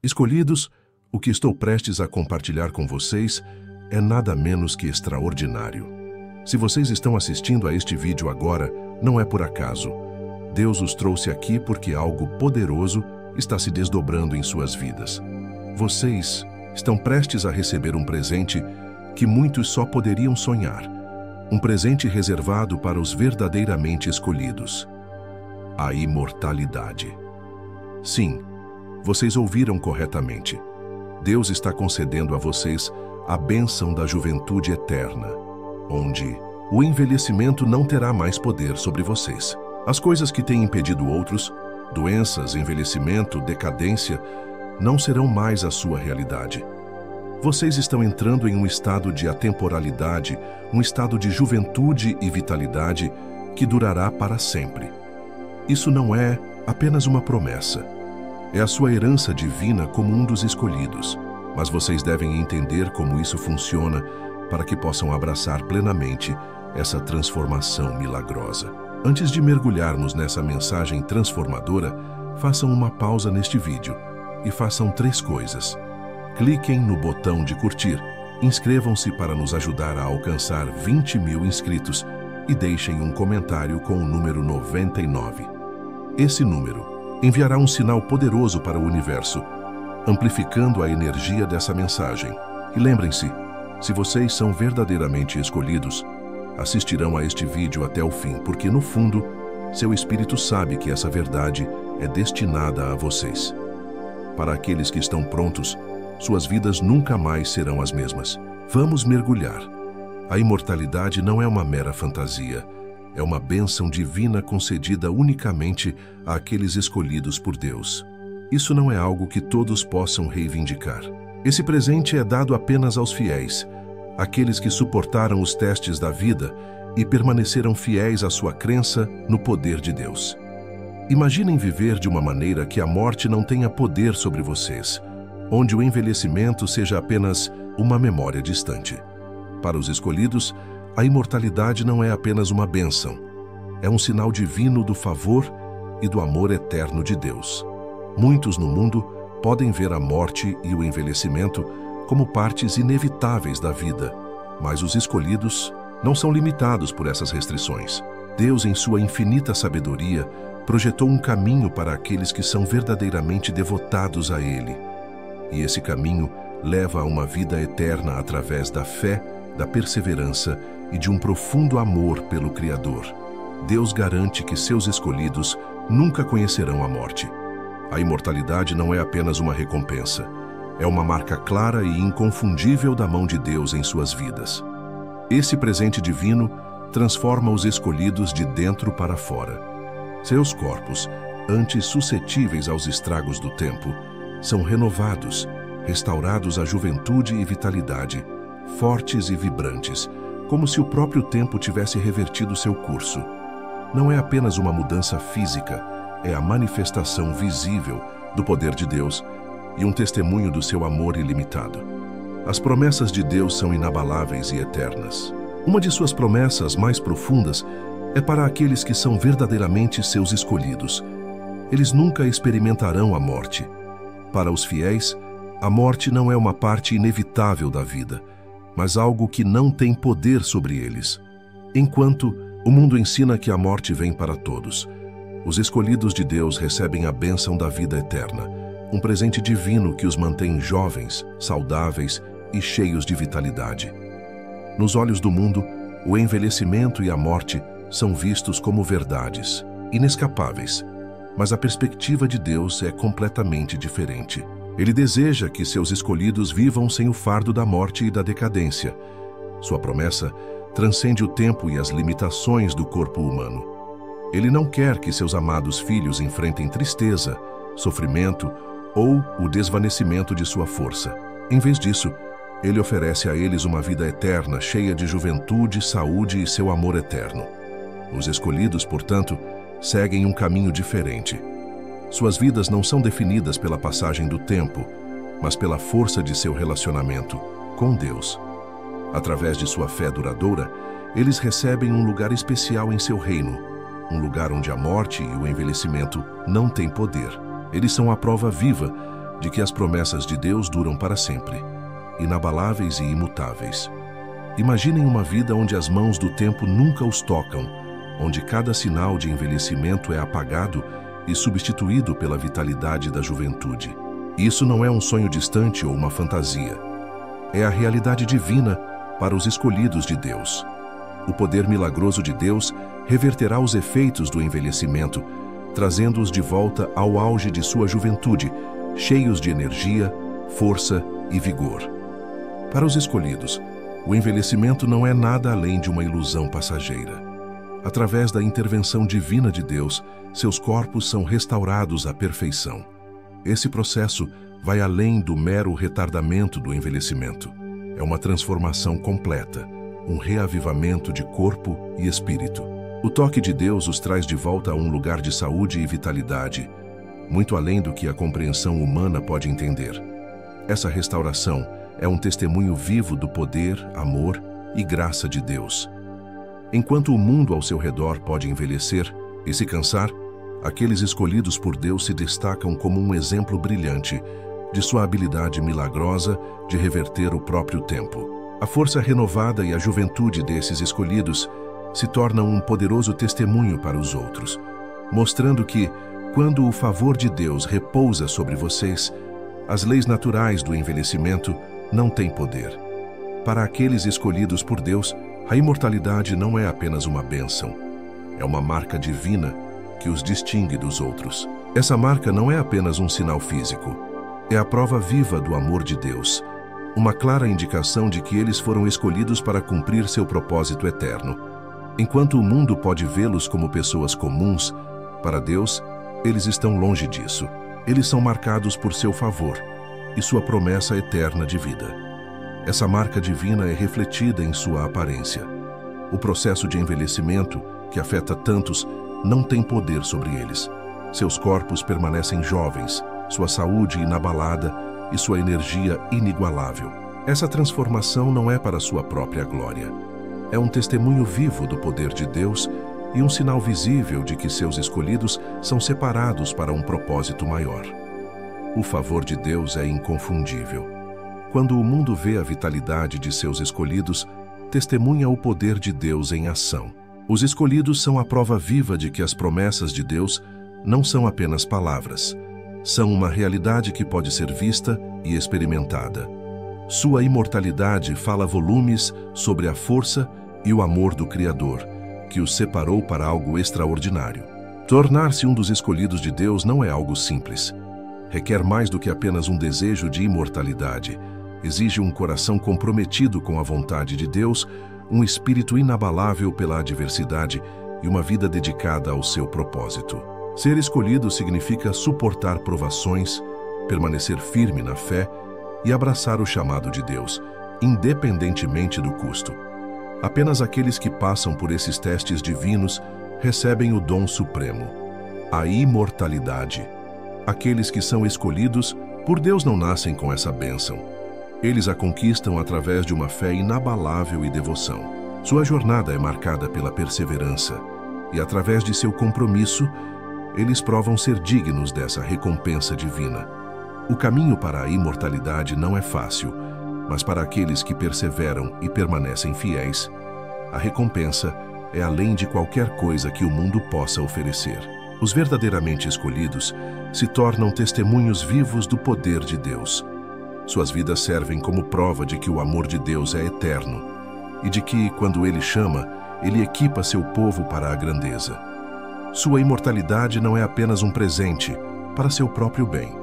Escolhidos, o que estou prestes a compartilhar com vocês é nada menos que extraordinário. Se vocês estão assistindo a este vídeo agora, não é por acaso. Deus os trouxe aqui porque algo poderoso está se desdobrando em suas vidas. Vocês estão prestes a receber um presente que muitos só poderiam sonhar. Um presente reservado para os verdadeiramente escolhidos. A imortalidade. Sim, vocês ouviram corretamente. Deus está concedendo a vocês a bênção da juventude eterna, onde o envelhecimento não terá mais poder sobre vocês. As coisas que têm impedido outros, doenças, envelhecimento, decadência, não serão mais a sua realidade. Vocês estão entrando em um estado de atemporalidade, um estado de juventude e vitalidade que durará para sempre. Isso não é apenas uma promessa. É a sua herança divina como um dos escolhidos, mas vocês devem entender como isso funciona para que possam abraçar plenamente essa transformação milagrosa. Antes de mergulharmos nessa mensagem transformadora, façam uma pausa neste vídeo e façam 3 coisas. Cliquem no botão de curtir, inscrevam-se para nos ajudar a alcançar 20 mil inscritos e deixem um comentário com o número 99. Esse número enviará um sinal poderoso para o universo, amplificando a energia dessa mensagem. E lembrem-se, se vocês são verdadeiramente escolhidos, assistirão a este vídeo até o fim, porque no fundo, seu espírito sabe que essa verdade é destinada a vocês. Para aqueles que estão prontos, suas vidas nunca mais serão as mesmas. Vamos mergulhar. A imortalidade não é uma mera fantasia. É uma bênção divina concedida unicamente àqueles escolhidos por Deus. Isso não é algo que todos possam reivindicar. Esse presente é dado apenas aos fiéis, aqueles que suportaram os testes da vida e permaneceram fiéis à sua crença no poder de Deus. Imaginem viver de uma maneira que a morte não tenha poder sobre vocês, onde o envelhecimento seja apenas uma memória distante. Para os escolhidos, a imortalidade não é apenas uma bênção, é um sinal divino do favor e do amor eterno de Deus. Muitos no mundo podem ver a morte e o envelhecimento como partes inevitáveis da vida, mas os escolhidos não são limitados por essas restrições. Deus, em sua infinita sabedoria, projetou um caminho para aqueles que são verdadeiramente devotados a Ele. E esse caminho leva a uma vida eterna através da fé, da perseverança e de um profundo amor pelo Criador. Deus garante que seus escolhidos nunca conhecerão a morte. A imortalidade não é apenas uma recompensa, é uma marca clara e inconfundível da mão de Deus em suas vidas. Esse presente divino transforma os escolhidos de dentro para fora. Seus corpos, antes suscetíveis aos estragos do tempo, são renovados, restaurados à juventude e vitalidade, fortes e vibrantes, como se o próprio tempo tivesse revertido seu curso. Não é apenas uma mudança física, é a manifestação visível do poder de Deus e um testemunho do seu amor ilimitado. As promessas de Deus são inabaláveis e eternas. Uma de suas promessas mais profundas é para aqueles que são verdadeiramente seus escolhidos. Eles nunca experimentarão a morte. Para os fiéis, a morte não é uma parte inevitável da vida, mas algo que não tem poder sobre eles. Enquanto o mundo ensina que a morte vem para todos, os escolhidos de Deus recebem a bênção da vida eterna, um presente divino que os mantém jovens, saudáveis e cheios de vitalidade. Nos olhos do mundo, o envelhecimento e a morte são vistos como verdades, inescapáveis, mas a perspectiva de Deus é completamente diferente. Ele deseja que seus escolhidos vivam sem o fardo da morte e da decadência. Sua promessa transcende o tempo e as limitações do corpo humano. Ele não quer que seus amados filhos enfrentem tristeza, sofrimento ou o desvanecimento de sua força. Em vez disso, ele oferece a eles uma vida eterna, cheia de juventude, saúde e seu amor eterno. Os escolhidos, portanto, seguem um caminho diferente. Suas vidas não são definidas pela passagem do tempo, mas pela força de seu relacionamento com Deus. Através de sua fé duradoura, eles recebem um lugar especial em seu reino, um lugar onde a morte e o envelhecimento não têm poder. Eles são a prova viva de que as promessas de Deus duram para sempre, inabaláveis e imutáveis. Imaginem uma vida onde as mãos do tempo nunca os tocam, onde cada sinal de envelhecimento é apagado e substituído pela vitalidade da juventude. Isso não é um sonho distante ou uma fantasia. É a realidade divina para os escolhidos de Deus. O poder milagroso de Deus reverterá os efeitos do envelhecimento, trazendo-os de volta ao auge de sua juventude, cheios de energia, força e vigor. Para os escolhidos, o envelhecimento não é nada além de uma ilusão passageira. Através da intervenção divina de Deus, seus corpos são restaurados à perfeição. Esse processo vai além do mero retardamento do envelhecimento. É uma transformação completa, um reavivamento de corpo e espírito. O toque de Deus os traz de volta a um lugar de saúde e vitalidade, muito além do que a compreensão humana pode entender. Essa restauração é um testemunho vivo do poder, amor e graça de Deus. Enquanto o mundo ao seu redor pode envelhecer e se cansar, aqueles escolhidos por Deus se destacam como um exemplo brilhante de sua habilidade milagrosa de reverter o próprio tempo. A força renovada e a juventude desses escolhidos se tornam um poderoso testemunho para os outros, mostrando que, quando o favor de Deus repousa sobre vocês, as leis naturais do envelhecimento não têm poder. Para aqueles escolhidos por Deus, a imortalidade não é apenas uma bênção, é uma marca divina que os distingue dos outros. Essa marca não é apenas um sinal físico, é a prova viva do amor de Deus, uma clara indicação de que eles foram escolhidos para cumprir seu propósito eterno. Enquanto o mundo pode vê-los como pessoas comuns, para Deus, eles estão longe disso. Eles são marcados por seu favor e sua promessa eterna de vida. Essa marca divina é refletida em sua aparência. O processo de envelhecimento, que afeta tantos, não tem poder sobre eles. Seus corpos permanecem jovens, sua saúde inabalada e sua energia inigualável. Essa transformação não é para sua própria glória. É um testemunho vivo do poder de Deus e um sinal visível de que seus escolhidos são separados para um propósito maior. O favor de Deus é inconfundível. Quando o mundo vê a vitalidade de seus escolhidos, testemunha o poder de Deus em ação. Os escolhidos são a prova viva de que as promessas de Deus não são apenas palavras. São uma realidade que pode ser vista e experimentada. Sua imortalidade fala volumes sobre a força e o amor do Criador, que os separou para algo extraordinário. Tornar-se um dos escolhidos de Deus não é algo simples. Requer mais do que apenas um desejo de imortalidade. Exige um coração comprometido com a vontade de Deus, um espírito inabalável pela adversidade e uma vida dedicada ao seu propósito. Ser escolhido significa suportar provações, permanecer firme na fé e abraçar o chamado de Deus, independentemente do custo. Apenas aqueles que passam por esses testes divinos recebem o dom supremo, a imortalidade. Aqueles que são escolhidos por Deus não nascem com essa bênção. Eles a conquistam através de uma fé inabalável e devoção. Sua jornada é marcada pela perseverança e, através de seu compromisso, eles provam ser dignos dessa recompensa divina. O caminho para a imortalidade não é fácil, mas para aqueles que perseveram e permanecem fiéis, a recompensa é além de qualquer coisa que o mundo possa oferecer. Os verdadeiramente escolhidos se tornam testemunhos vivos do poder de Deus. Suas vidas servem como prova de que o amor de Deus é eterno e de que, quando Ele chama, Ele equipa seu povo para a grandeza. Sua imortalidade não é apenas um presente para seu próprio bem.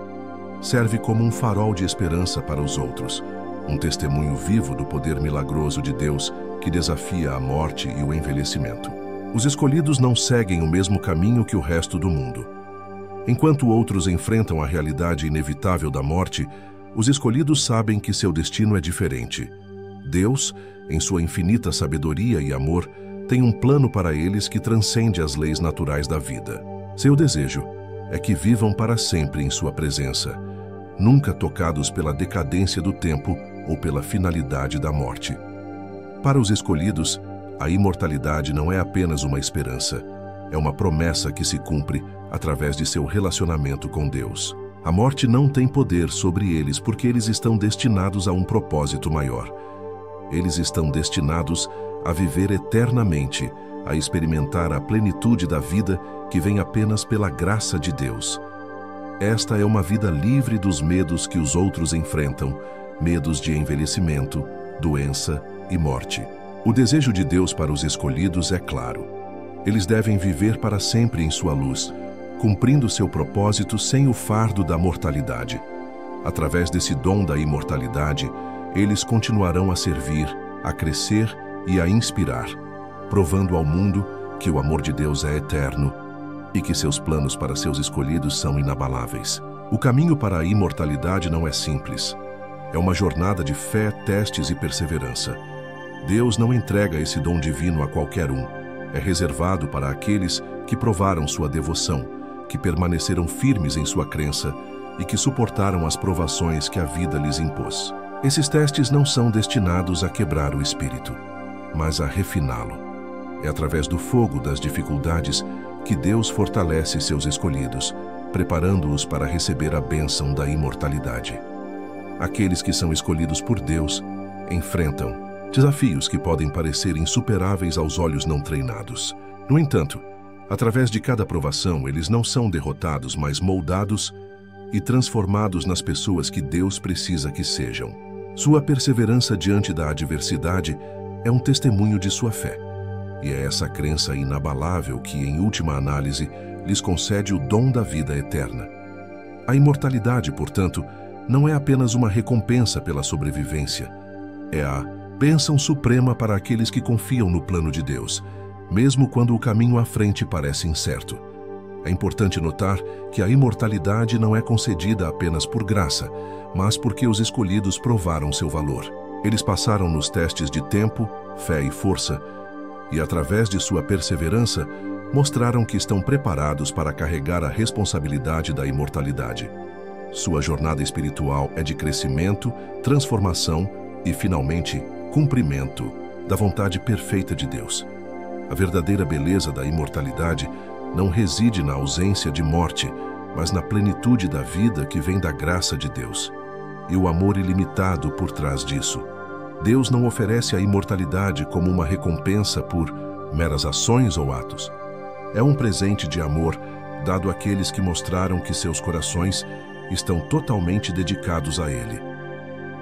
Serve como um farol de esperança para os outros, um testemunho vivo do poder milagroso de Deus que desafia a morte e o envelhecimento. Os escolhidos não seguem o mesmo caminho que o resto do mundo. Enquanto outros enfrentam a realidade inevitável da morte, os escolhidos sabem que seu destino é diferente. Deus, em sua infinita sabedoria e amor, tem um plano para eles que transcende as leis naturais da vida. Seu desejo é que vivam para sempre em sua presença, nunca tocados pela decadência do tempo ou pela finalidade da morte. Para os escolhidos, a imortalidade não é apenas uma esperança, é uma promessa que se cumpre através de seu relacionamento com Deus. A morte não tem poder sobre eles porque eles estão destinados a um propósito maior. Eles estão destinados a viver eternamente, a experimentar a plenitude da vida que vem apenas pela graça de Deus. Esta é uma vida livre dos medos que os outros enfrentam, medos de envelhecimento, doença e morte. O desejo de Deus para os escolhidos é claro. Eles devem viver para sempre em sua luz, cumprindo seu propósito sem o fardo da mortalidade. Através desse dom da imortalidade, eles continuarão a servir, a crescer e a inspirar, provando ao mundo que o amor de Deus é eterno e que seus planos para seus escolhidos são inabaláveis. O caminho para a imortalidade não é simples. É uma jornada de fé, testes e perseverança. Deus não entrega esse dom divino a qualquer um. É reservado para aqueles que provaram sua devoção, que permaneceram firmes em sua crença e que suportaram as provações que a vida lhes impôs. Esses testes não são destinados a quebrar o espírito, mas a refiná-lo. É através do fogo das dificuldades que Deus fortalece seus escolhidos, preparando-os para receber a bênção da imortalidade. Aqueles que são escolhidos por Deus enfrentam desafios que podem parecer insuperáveis aos olhos não treinados. No entanto, através de cada provação, eles não são derrotados, mas moldados e transformados nas pessoas que Deus precisa que sejam. Sua perseverança diante da adversidade é um testemunho de sua fé. E é essa crença inabalável que, em última análise, lhes concede o dom da vida eterna. A imortalidade, portanto, não é apenas uma recompensa pela sobrevivência. É a bênção suprema para aqueles que confiam no plano de Deus, mesmo quando o caminho à frente parece incerto. É importante notar que a imortalidade não é concedida apenas por graça, mas porque os escolhidos provaram seu valor. Eles passaram nos testes de tempo, fé e força, e através de sua perseverança, mostraram que estão preparados para carregar a responsabilidade da imortalidade. Sua jornada espiritual é de crescimento, transformação e, finalmente, cumprimento da vontade perfeita de Deus. A verdadeira beleza da imortalidade não reside na ausência de morte, mas na plenitude da vida que vem da graça de Deus. E o amor ilimitado por trás disso. Deus não oferece a imortalidade como uma recompensa por meras ações ou atos. É um presente de amor dado àqueles que mostraram que seus corações estão totalmente dedicados a Ele.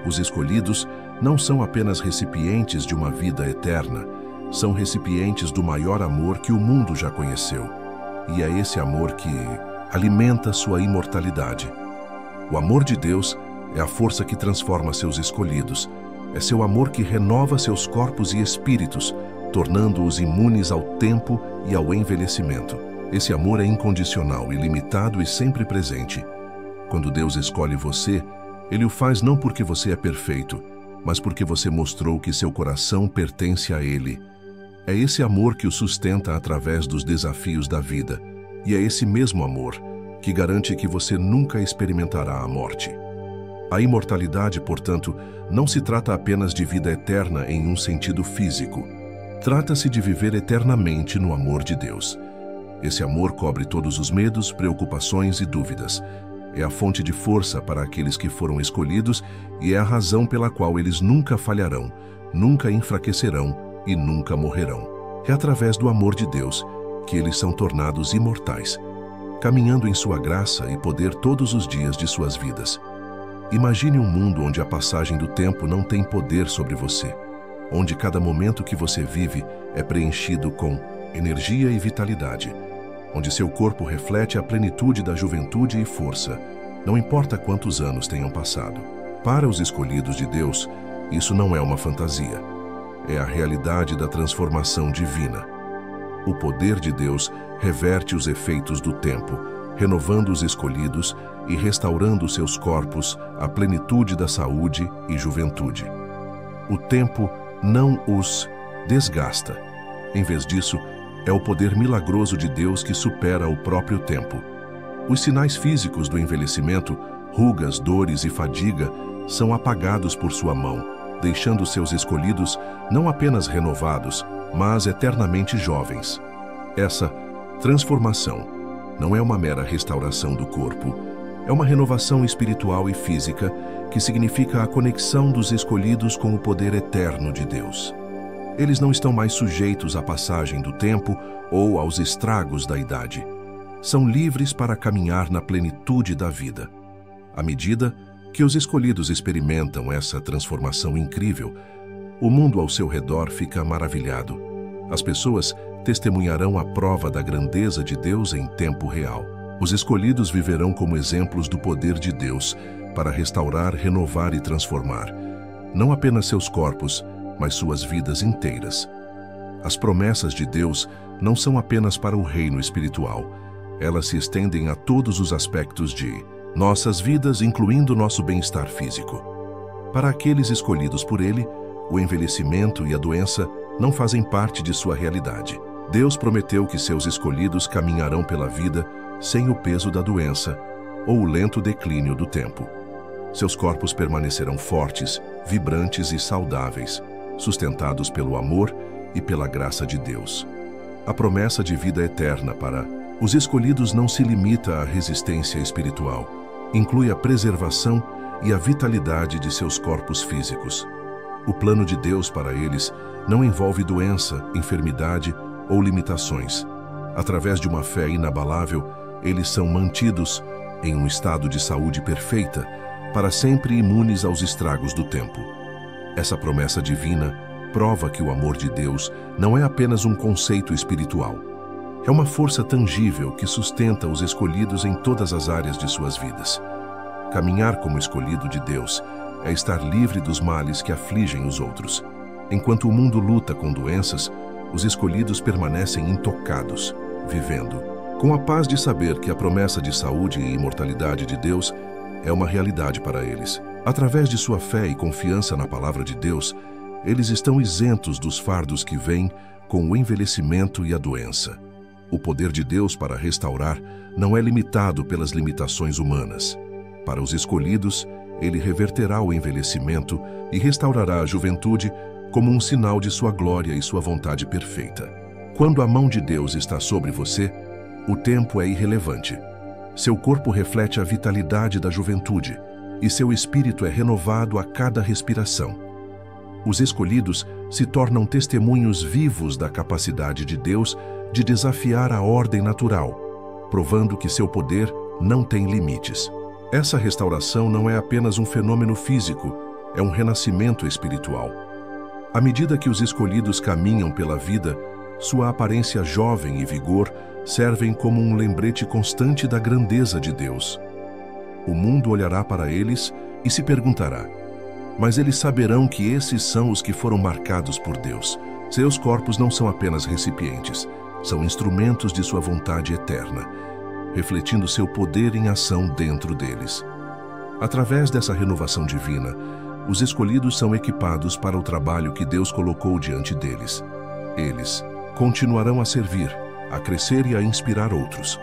Os escolhidos não são apenas recipientes de uma vida eterna, são recipientes do maior amor que o mundo já conheceu. E é esse amor que alimenta sua imortalidade. O amor de Deus é a força que transforma seus escolhidos. É seu amor que renova seus corpos e espíritos, tornando-os imunes ao tempo e ao envelhecimento. Esse amor é incondicional, ilimitado e sempre presente. Quando Deus escolhe você, Ele o faz não porque você é perfeito, mas porque você mostrou que seu coração pertence a Ele. É esse amor que o sustenta através dos desafios da vida, e é esse mesmo amor que garante que você nunca experimentará a morte. A imortalidade, portanto, não se trata apenas de vida eterna em um sentido físico. Trata-se de viver eternamente no amor de Deus. Esse amor cobre todos os medos, preocupações e dúvidas. É a fonte de força para aqueles que foram escolhidos e é a razão pela qual eles nunca falharão, nunca enfraquecerão e nunca morrerão. É através do amor de Deus que eles são tornados imortais, caminhando em sua graça e poder todos os dias de suas vidas. Imagine um mundo onde a passagem do tempo não tem poder sobre você, onde cada momento que você vive é preenchido com energia e vitalidade, onde seu corpo reflete a plenitude da juventude e força, não importa quantos anos tenham passado. Para os escolhidos de Deus, isso não é uma fantasia. É a realidade da transformação divina. O poder de Deus reverte os efeitos do tempo, renovando os escolhidos e restaurando seus corpos à plenitude da saúde e juventude. O tempo não os desgasta. Em vez disso, é o poder milagroso de Deus que supera o próprio tempo. Os sinais físicos do envelhecimento, rugas, dores e fadiga, são apagados por sua mão, deixando seus escolhidos não apenas renovados, mas eternamente jovens. Essa transformação não é uma mera restauração do corpo, É uma renovação espiritual e física que significa a conexão dos escolhidos com o poder eterno de Deus. Eles não estão mais sujeitos à passagem do tempo ou aos estragos da idade. São livres para caminhar na plenitude da vida. À medida que os escolhidos experimentam essa transformação incrível, o mundo ao seu redor fica maravilhado. As pessoas testemunharão a prova da grandeza de Deus em tempo real. Os escolhidos viverão como exemplos do poder de Deus para restaurar, renovar e transformar, não apenas seus corpos, mas suas vidas inteiras. As promessas de Deus não são apenas para o reino espiritual. Elas se estendem a todos os aspectos de nossas vidas, incluindo nosso bem-estar físico. Para aqueles escolhidos por Ele, o envelhecimento e a doença não fazem parte de sua realidade. Deus prometeu que seus escolhidos caminharão pela vida sem o peso da doença ou o lento declínio do tempo. Seus corpos permanecerão fortes, vibrantes e saudáveis, sustentados pelo amor e pela graça de Deus. A promessa de vida eterna para os escolhidos não se limita à resistência espiritual. Inclui a preservação e a vitalidade de seus corpos físicos. O plano de Deus para eles não envolve doença, enfermidade ou limitações. Através de uma fé inabalável, eles são mantidos em um estado de saúde perfeita, para sempre imunes aos estragos do tempo. Essa promessa divina prova que o amor de Deus não é apenas um conceito espiritual. É uma força tangível que sustenta os escolhidos em todas as áreas de suas vidas. Caminhar como escolhido de Deus é estar livre dos males que afligem os outros. Enquanto o mundo luta com doenças, os escolhidos permanecem intocados, vivendo, com a paz de saber que a promessa de saúde e imortalidade de Deus é uma realidade para eles. Através de sua fé e confiança na palavra de Deus, eles estão isentos dos fardos que vêm com o envelhecimento e a doença. O poder de Deus para restaurar não é limitado pelas limitações humanas. Para os escolhidos, Ele reverterá o envelhecimento e restaurará a juventude como um sinal de sua glória e sua vontade perfeita. Quando a mão de Deus está sobre você, o tempo é irrelevante. Seu corpo reflete a vitalidade da juventude e seu espírito é renovado a cada respiração. Os escolhidos se tornam testemunhos vivos da capacidade de Deus de desafiar a ordem natural, provando que seu poder não tem limites. Essa restauração não é apenas um fenômeno físico, é um renascimento espiritual. À medida que os escolhidos caminham pela vida, sua aparência jovem e vigor servem como um lembrete constante da grandeza de Deus. O mundo olhará para eles e se perguntará: mas eles saberão que esses são os que foram marcados por Deus. Seus corpos não são apenas recipientes, são instrumentos de sua vontade eterna, refletindo seu poder em ação dentro deles. Através dessa renovação divina, os escolhidos são equipados para o trabalho que Deus colocou diante deles. Eles continuarão a servir, a crescer e a inspirar outros,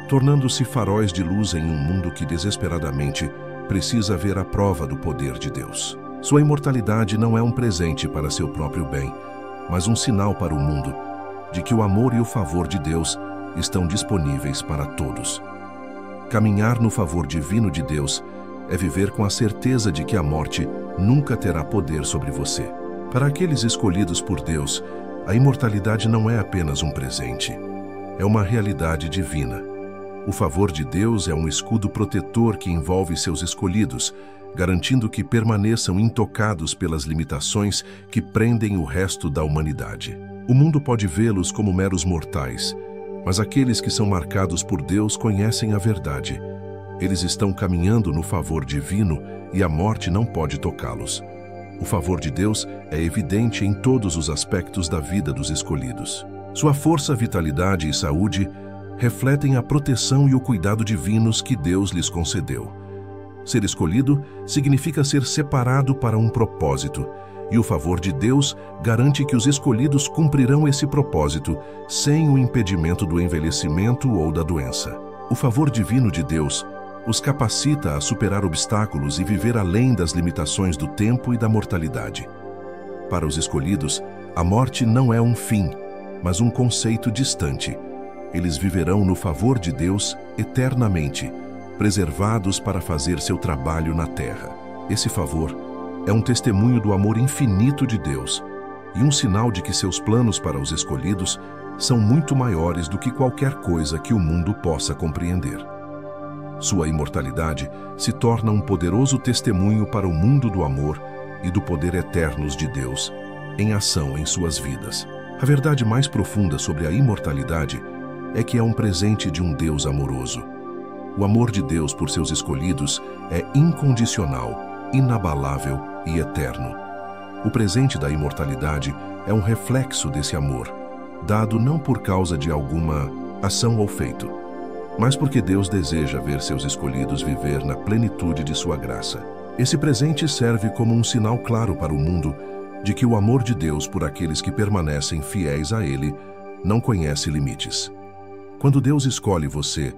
tornando-se faróis de luz em um mundo que desesperadamente precisa ver a prova do poder de Deus. Sua imortalidade não é um presente para seu próprio bem, mas um sinal para o mundo de que o amor e o favor de Deus estão disponíveis para todos. Caminhar no favor divino de Deus é viver com a certeza de que a morte nunca terá poder sobre você. Para aqueles escolhidos por Deus, a imortalidade não é apenas um presente, é uma realidade divina. O favor de Deus é um escudo protetor que envolve seus escolhidos, garantindo que permaneçam intocados pelas limitações que prendem o resto da humanidade. O mundo pode vê-los como meros mortais, mas aqueles que são marcados por Deus conhecem a verdade. Eles estão caminhando no favor divino e a morte não pode tocá-los. O favor de Deus é evidente em todos os aspectos da vida dos escolhidos. Sua força, vitalidade e saúde refletem a proteção e o cuidado divinos que Deus lhes concedeu. Ser escolhido significa ser separado para um propósito, e o favor de Deus garante que os escolhidos cumprirão esse propósito sem o impedimento do envelhecimento ou da doença. O favor divino de Deus os capacita a superar obstáculos e viver além das limitações do tempo e da mortalidade. Para os escolhidos, a morte não é um fim, mas um conceito distante. Eles viverão no favor de Deus eternamente, preservados para fazer seu trabalho na terra. Esse favor é um testemunho do amor infinito de Deus e um sinal de que seus planos para os escolhidos são muito maiores do que qualquer coisa que o mundo possa compreender. Sua imortalidade se torna um poderoso testemunho para o mundo do amor e do poder eternos de Deus em ação em suas vidas. A verdade mais profunda sobre a imortalidade é que é um presente de um Deus amoroso. O amor de Deus por seus escolhidos é incondicional, inabalável e eterno. O presente da imortalidade é um reflexo desse amor, dado não por causa de alguma ação ou feito, mas porque Deus deseja ver seus escolhidos viver na plenitude de sua graça. Esse presente serve como um sinal claro para o mundo de que o amor de Deus por aqueles que permanecem fiéis a Ele não conhece limites. Quando Deus escolhe você,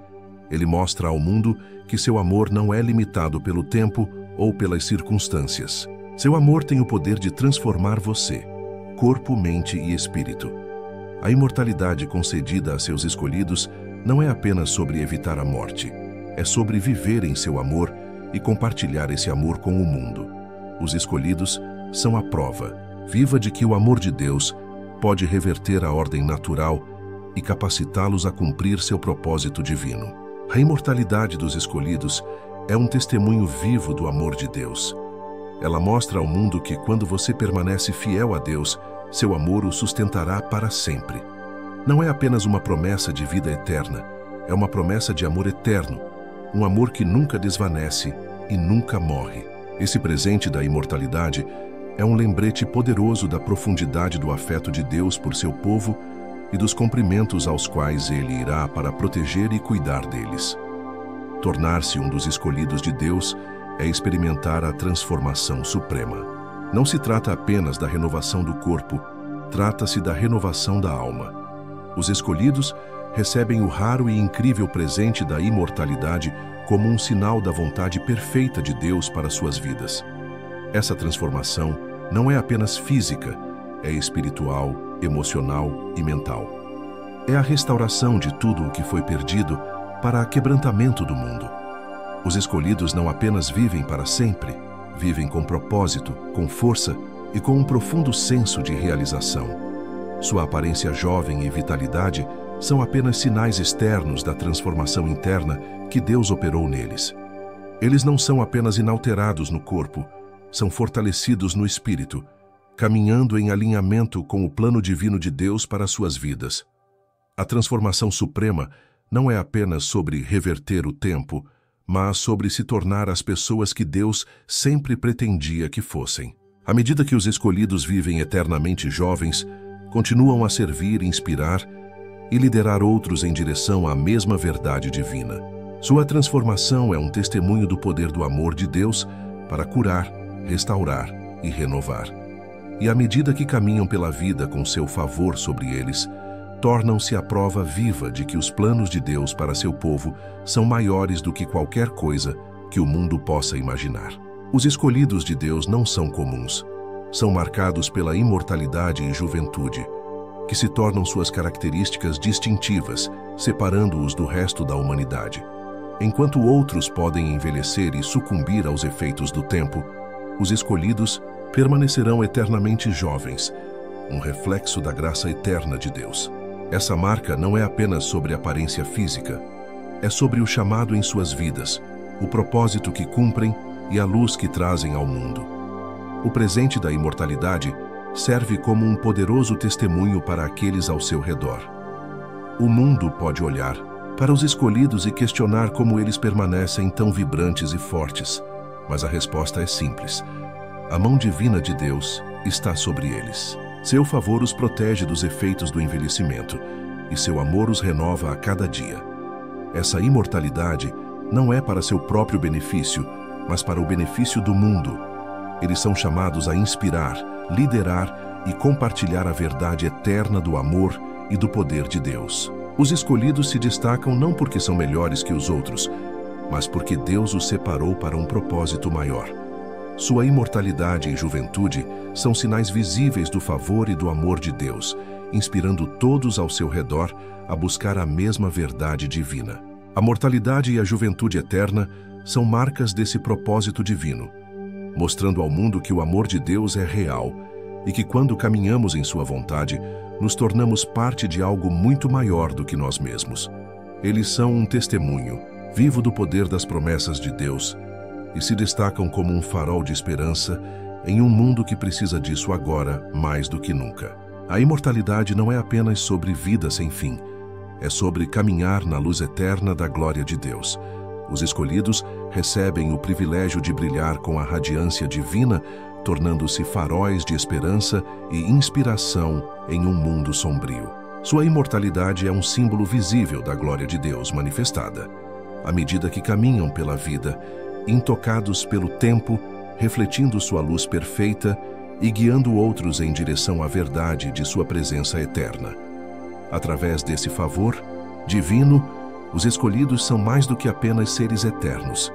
Ele mostra ao mundo que seu amor não é limitado pelo tempo ou pelas circunstâncias. Seu amor tem o poder de transformar você, corpo, mente e espírito. A imortalidade concedida a seus escolhidos não é apenas sobre evitar a morte, é sobre viver em seu amor e compartilhar esse amor com o mundo. Os escolhidos são a prova viva de que o amor de Deus pode reverter a ordem natural e capacitá-los a cumprir seu propósito divino. A imortalidade dos escolhidos é um testemunho vivo do amor de Deus. Ela mostra ao mundo que quando você permanece fiel a Deus, seu amor o sustentará para sempre. Não é apenas uma promessa de vida eterna, é uma promessa de amor eterno, um amor que nunca desvanece e nunca morre. Esse presente da imortalidade é um lembrete poderoso da profundidade do afeto de Deus por seu povo e dos cumprimentos aos quais Ele irá para proteger e cuidar deles. Tornar-se um dos escolhidos de Deus é experimentar a transformação suprema. Não se trata apenas da renovação do corpo, trata-se da renovação da alma. Os escolhidos recebem o raro e incrível presente da imortalidade como um sinal da vontade perfeita de Deus para suas vidas. Essa transformação não é apenas física, é espiritual, emocional e mental. É a restauração de tudo o que foi perdido para quebrantamento do mundo. Os escolhidos não apenas vivem para sempre, vivem com propósito, com força e com um profundo senso de realização. Sua aparência jovem e vitalidade são apenas sinais externos da transformação interna que Deus operou neles. Eles não são apenas inalterados no corpo, são fortalecidos no espírito, caminhando em alinhamento com o plano divino de Deus para suas vidas. A transformação suprema não é apenas sobre reverter o tempo, mas sobre se tornar as pessoas que Deus sempre pretendia que fossem. À medida que os escolhidos vivem eternamente jovens, continuam a servir, inspirar e liderar outros em direção à mesma verdade divina. Sua transformação é um testemunho do poder do amor de Deus para curar, restaurar e renovar. E à medida que caminham pela vida com seu favor sobre eles, tornam-se a prova viva de que os planos de Deus para seu povo são maiores do que qualquer coisa que o mundo possa imaginar. Os escolhidos de Deus não são comuns. São marcados pela imortalidade e juventude, que se tornam suas características distintivas, separando-os do resto da humanidade. Enquanto outros podem envelhecer e sucumbir aos efeitos do tempo, os escolhidos permanecerão eternamente jovens, um reflexo da graça eterna de Deus. Essa marca não é apenas sobre a aparência física, é sobre o chamado em suas vidas, o propósito que cumprem e a luz que trazem ao mundo. O presente da imortalidade serve como um poderoso testemunho para aqueles ao seu redor. O mundo pode olhar para os escolhidos e questionar como eles permanecem tão vibrantes e fortes, mas a resposta é simples. A mão divina de Deus está sobre eles. Seu favor os protege dos efeitos do envelhecimento e seu amor os renova a cada dia. Essa imortalidade não é para seu próprio benefício, mas para o benefício do mundo. Eles são chamados a inspirar, liderar e compartilhar a verdade eterna do amor e do poder de Deus. Os escolhidos se destacam não porque são melhores que os outros, mas porque Deus os separou para um propósito maior. Sua imortalidade e juventude são sinais visíveis do favor e do amor de Deus, inspirando todos ao seu redor a buscar a mesma verdade divina. A mortalidade e a juventude eterna são marcas desse propósito divino, mostrando ao mundo que o amor de Deus é real e que quando caminhamos em sua vontade, nos tornamos parte de algo muito maior do que nós mesmos. Eles são um testemunho vivo do poder das promessas de Deus e se destacam como um farol de esperança em um mundo que precisa disso agora mais do que nunca. A imortalidade não é apenas sobre vida sem fim, é sobre caminhar na luz eterna da glória de Deus. Os escolhidos recebem o privilégio de brilhar com a radiância divina, tornando-se faróis de esperança e inspiração em um mundo sombrio. Sua imortalidade é um símbolo visível da glória de Deus manifestada. À medida que caminham pela vida, intocados pelo tempo, refletindo sua luz perfeita e guiando outros em direção à verdade de sua presença eterna. Através desse favor divino, os escolhidos são mais do que apenas seres eternos.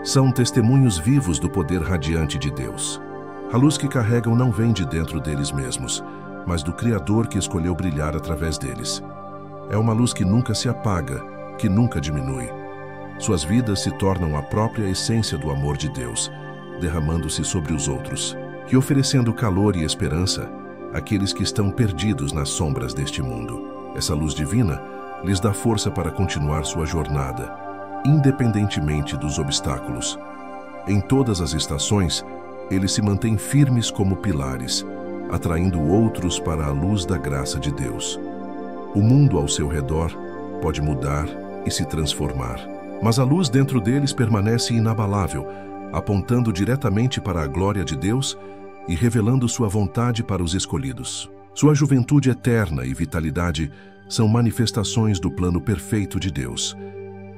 São testemunhos vivos do poder radiante de Deus. A luz que carregam não vem de dentro deles mesmos, mas do Criador que escolheu brilhar através deles. É uma luz que nunca se apaga, que nunca diminui. Suas vidas se tornam a própria essência do amor de Deus, derramando-se sobre os outros e oferecendo calor e esperança àqueles que estão perdidos nas sombras deste mundo. Essa luz divina lhes dá força para continuar sua jornada, independentemente dos obstáculos. Em todas as estações, eles se mantêm firmes como pilares, atraindo outros para a luz da graça de Deus. O mundo ao seu redor pode mudar e se transformar, mas a luz dentro deles permanece inabalável, apontando diretamente para a glória de Deus e revelando sua vontade para os escolhidos. Sua juventude eterna e vitalidade são manifestações do plano perfeito de Deus.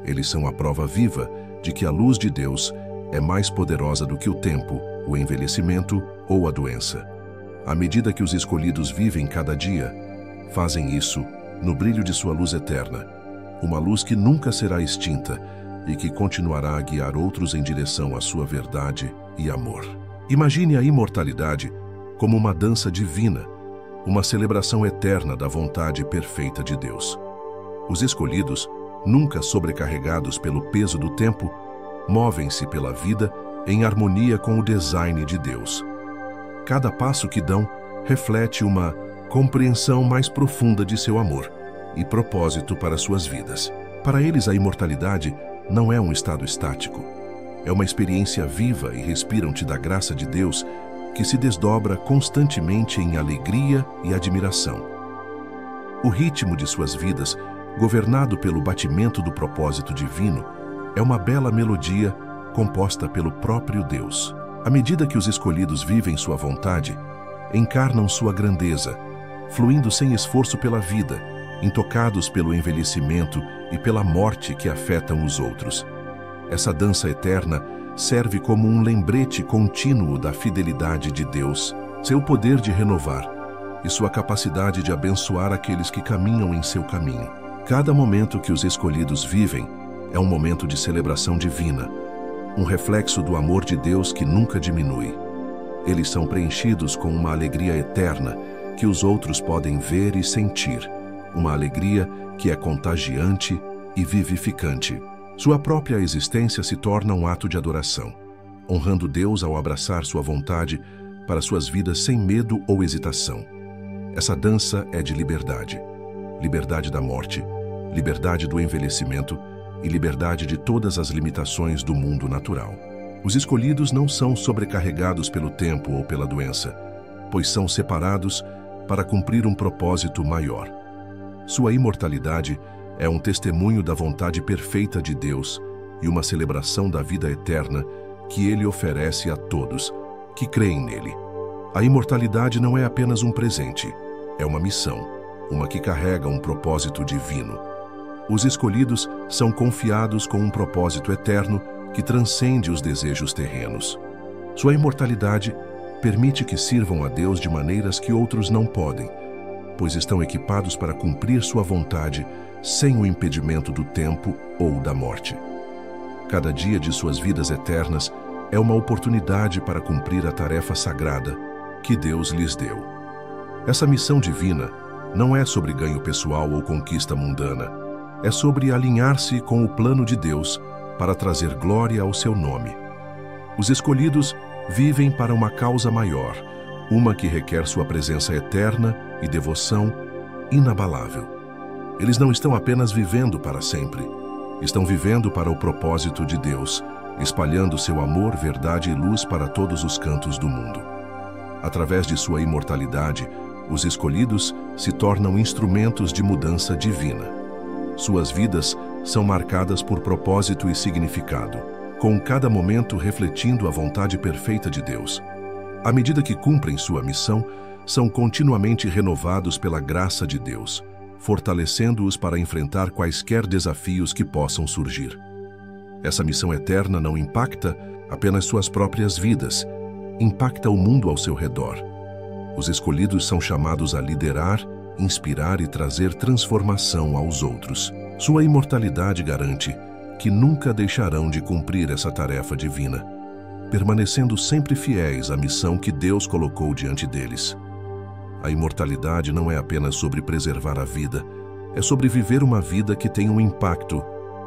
Eles são a prova viva de que a luz de Deus é mais poderosa do que o tempo, o envelhecimento ou a doença. À medida que os escolhidos vivem cada dia, fazem isso no brilho de sua luz eterna, uma luz que nunca será extinta e que continuará a guiar outros em direção à sua verdade e amor. Imagine a imortalidade como uma dança divina, uma celebração eterna da vontade perfeita de Deus. Os escolhidos, nunca sobrecarregados pelo peso do tempo, movem-se pela vida em harmonia com o design de Deus. Cada passo que dão reflete uma compreensão mais profunda de seu amor e propósito para suas vidas. Para eles, a imortalidade não é um estado estático. É uma experiência viva e respiram-te da graça de Deus que se desdobra constantemente em alegria e admiração. O ritmo de suas vidas, governado pelo batimento do propósito divino, é uma bela melodia composta pelo próprio Deus. À medida que os escolhidos vivem sua vontade, encarnam sua grandeza, fluindo sem esforço pela vida, intocados pelo envelhecimento e pela morte que afetam os outros. Essa dança eterna serve como um lembrete contínuo da fidelidade de Deus, seu poder de renovar e sua capacidade de abençoar aqueles que caminham em seu caminho. Cada momento que os escolhidos vivem é um momento de celebração divina, um reflexo do amor de Deus que nunca diminui. Eles são preenchidos com uma alegria eterna que os outros podem ver e sentir, uma alegria que é contagiante e vivificante. Sua própria existência se torna um ato de adoração, honrando Deus ao abraçar sua vontade para suas vidas sem medo ou hesitação. Essa dança é de liberdade. Liberdade da morte, liberdade do envelhecimento e liberdade de todas as limitações do mundo natural. Os escolhidos não são sobrecarregados pelo tempo ou pela doença, pois são separados para cumprir um propósito maior. Sua imortalidade é um testemunho da vontade perfeita de Deus e uma celebração da vida eterna que Ele oferece a todos que creem nele. A imortalidade não é apenas um presente, é uma missão, uma que carrega um propósito divino. Os escolhidos são confiados com um propósito eterno que transcende os desejos terrenos. Sua imortalidade permite que sirvam a Deus de maneiras que outros não podem, pois estão equipados para cumprir sua vontade sem o impedimento do tempo ou da morte. Cada dia de suas vidas eternas é uma oportunidade para cumprir a tarefa sagrada que Deus lhes deu. Essa missão divina não é sobre ganho pessoal ou conquista mundana. é sobre alinhar-se com o plano de Deus para trazer glória ao seu nome. Os escolhidos vivem para uma causa maior, uma que requer sua presença eterna e devoção inabalável. Eles não estão apenas vivendo para sempre, estão vivendo para o propósito de Deus, espalhando seu amor, verdade e luz para todos os cantos do mundo. Através de sua imortalidade, os escolhidos se tornam instrumentos de mudança divina. Suas vidas são marcadas por propósito e significado, com cada momento refletindo a vontade perfeita de Deus. À medida que cumprem sua missão, são continuamente renovados pela graça de Deus, fortalecendo-os para enfrentar quaisquer desafios que possam surgir. Essa missão eterna não impacta apenas suas próprias vidas, impacta o mundo ao seu redor. Os escolhidos são chamados a liderar, inspirar e trazer transformação aos outros. Sua imortalidade garante que nunca deixarão de cumprir essa tarefa divina, permanecendo sempre fiéis à missão que Deus colocou diante deles. A imortalidade não é apenas sobre preservar a vida, é sobre viver uma vida que tem um impacto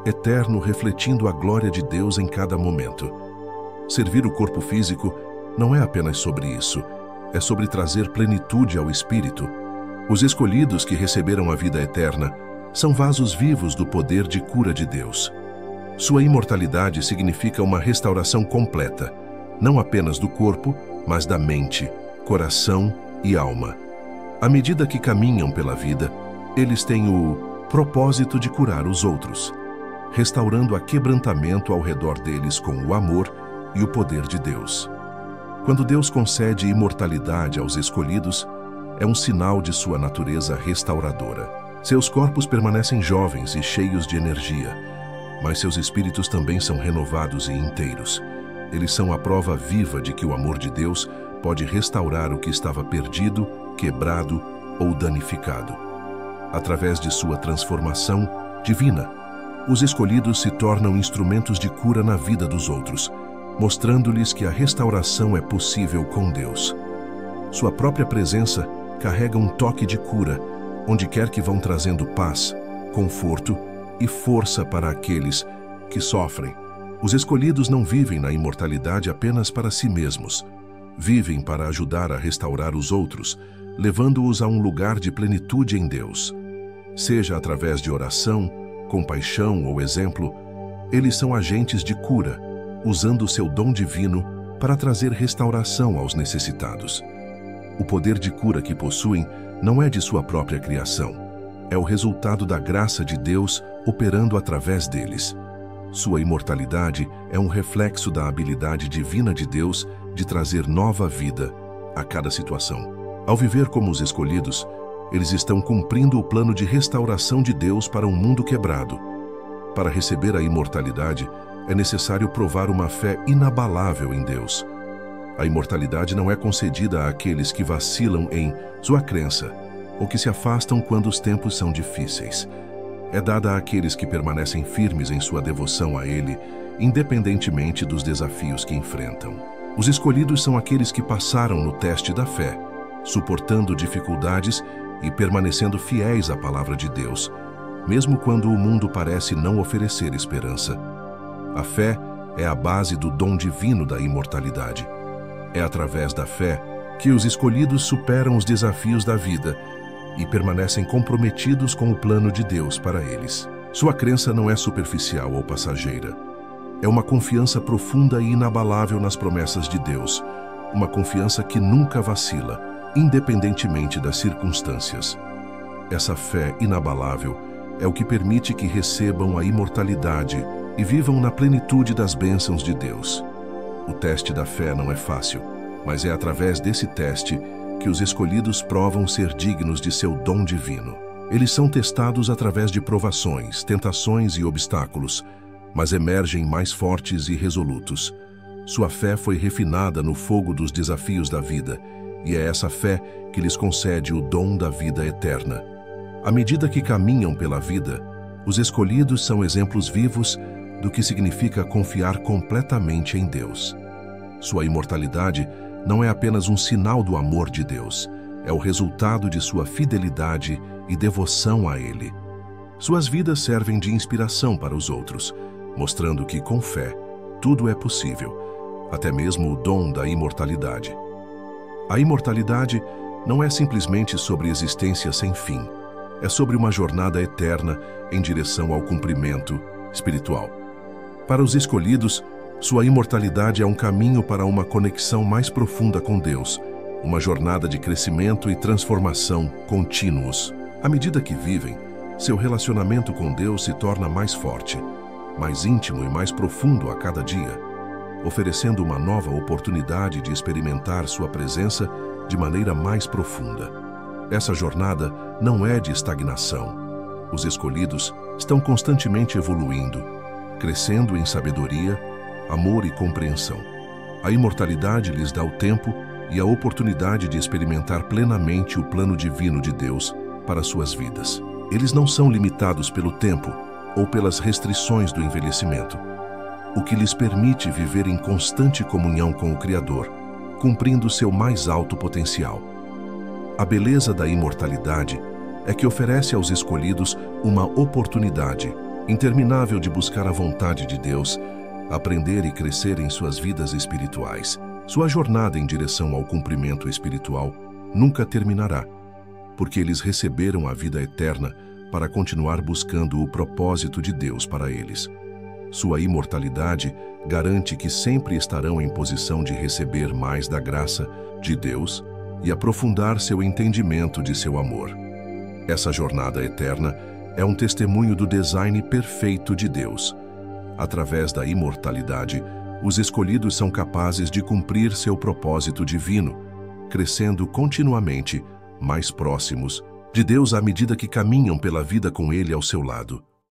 eterno, refletindo a glória de Deus em cada momento. Servir o corpo físico não é apenas sobre isso, é sobre trazer plenitude ao espírito. Os escolhidos que receberam a vida eterna são vasos vivos do poder de cura de Deus. Sua imortalidade significa uma restauração completa, não apenas do corpo, mas da mente, coração e alma. À medida que caminham pela vida, eles têm o propósito de curar os outros, restaurando aquebrantamento ao redor deles com o amor e o poder de Deus. Quando Deus concede imortalidade aos escolhidos, é um sinal de sua natureza restauradora. Seus corpos permanecem jovens e cheios de energia, mas seus espíritos também são renovados e inteiros. Eles são a prova viva de que o amor de Deus pode restaurar o que estava perdido, quebrado ou danificado. Através de sua transformação divina, os escolhidos se tornam instrumentos de cura na vida dos outros, mostrando-lhes que a restauração é possível com Deus. Sua própria presença carrega um toque de cura, onde quer que vão, trazendo paz, conforto e força para aqueles que sofrem. Os escolhidos não vivem na imortalidade apenas para si mesmos. Vivem para ajudar a restaurar os outros, levando-os a um lugar de plenitude em Deus. Seja através de oração, compaixão ou exemplo, eles são agentes de cura, usando o seu dom divino para trazer restauração aos necessitados. O poder de cura que possuem não é de sua própria criação, é o resultado da graça de Deus operando através deles. Sua imortalidade é um reflexo da habilidade divina de Deus de trazer nova vida a cada situação. Ao viver como os escolhidos, eles estão cumprindo o plano de restauração de Deus para um mundo quebrado. Para receber a imortalidade, é necessário provar uma fé inabalável em Deus. A imortalidade não é concedida àqueles que vacilam em sua crença ou que se afastam quando os tempos são difíceis. É dada àqueles que permanecem firmes em sua devoção a Ele, independentemente dos desafios que enfrentam. Os escolhidos são aqueles que passaram no teste da fé, suportando dificuldades e permanecendo fiéis à palavra de Deus, mesmo quando o mundo parece não oferecer esperança. A fé é a base do dom divino da imortalidade. É através da fé que os escolhidos superam os desafios da vida e permanecem comprometidos com o plano de Deus para eles. Sua crença não é superficial ou passageira. É uma confiança profunda e inabalável nas promessas de Deus, uma confiança que nunca vacila, independentemente das circunstâncias. Essa fé inabalável é o que permite que recebam a imortalidade e vivam na plenitude das bênçãos de Deus. O teste da fé não é fácil, mas é através desse teste que os escolhidos provam ser dignos de seu dom divino. Eles são testados através de provações, tentações e obstáculos, mas emergem mais fortes e resolutos. Sua fé foi refinada no fogo dos desafios da vida, e é essa fé que lhes concede o dom da vida eterna. À medida que caminham pela vida, os escolhidos são exemplos vivos do que significa confiar completamente em Deus. Sua imortalidade não é apenas um sinal do amor de Deus, é o resultado de sua fidelidade e devoção a Ele. Suas vidas servem de inspiração para os outros, mostrando que, com fé, tudo é possível, até mesmo o dom da imortalidade. A imortalidade não é simplesmente sobre existência sem fim, é sobre uma jornada eterna em direção ao cumprimento espiritual. Para os escolhidos, sua imortalidade é um caminho para uma conexão mais profunda com Deus, uma jornada de crescimento e transformação contínuos. À medida que vivem, seu relacionamento com Deus se torna mais forte, mais íntimo e mais profundo a cada dia, oferecendo uma nova oportunidade de experimentar sua presença de maneira mais profunda. Essa jornada não é de estagnação. Os escolhidos estão constantemente evoluindo, crescendo em sabedoria, amor e compreensão. A imortalidade lhes dá o tempo e a oportunidade de experimentar plenamente o plano divino de Deus para suas vidas. Eles não são limitados pelo tempo ou pelas restrições do envelhecimento, o que lhes permite viver em constante comunhão com o Criador, cumprindo seu mais alto potencial. A beleza da imortalidade é que oferece aos escolhidos uma oportunidade interminável de buscar a vontade de Deus, aprender e crescer em suas vidas espirituais. Sua jornada em direção ao cumprimento espiritual nunca terminará, porque eles receberam a vida eterna para continuar buscando o propósito de Deus para eles. Sua imortalidade garante que sempre estarão em posição de receber mais da graça de Deus e aprofundar seu entendimento de seu amor. Essa jornada eterna é um testemunho do design perfeito de Deus. Através da imortalidade, os escolhidos são capazes de cumprir seu propósito divino, crescendo continuamente mais próximos de Deus à medida que caminham pela vida com Ele ao seu lado.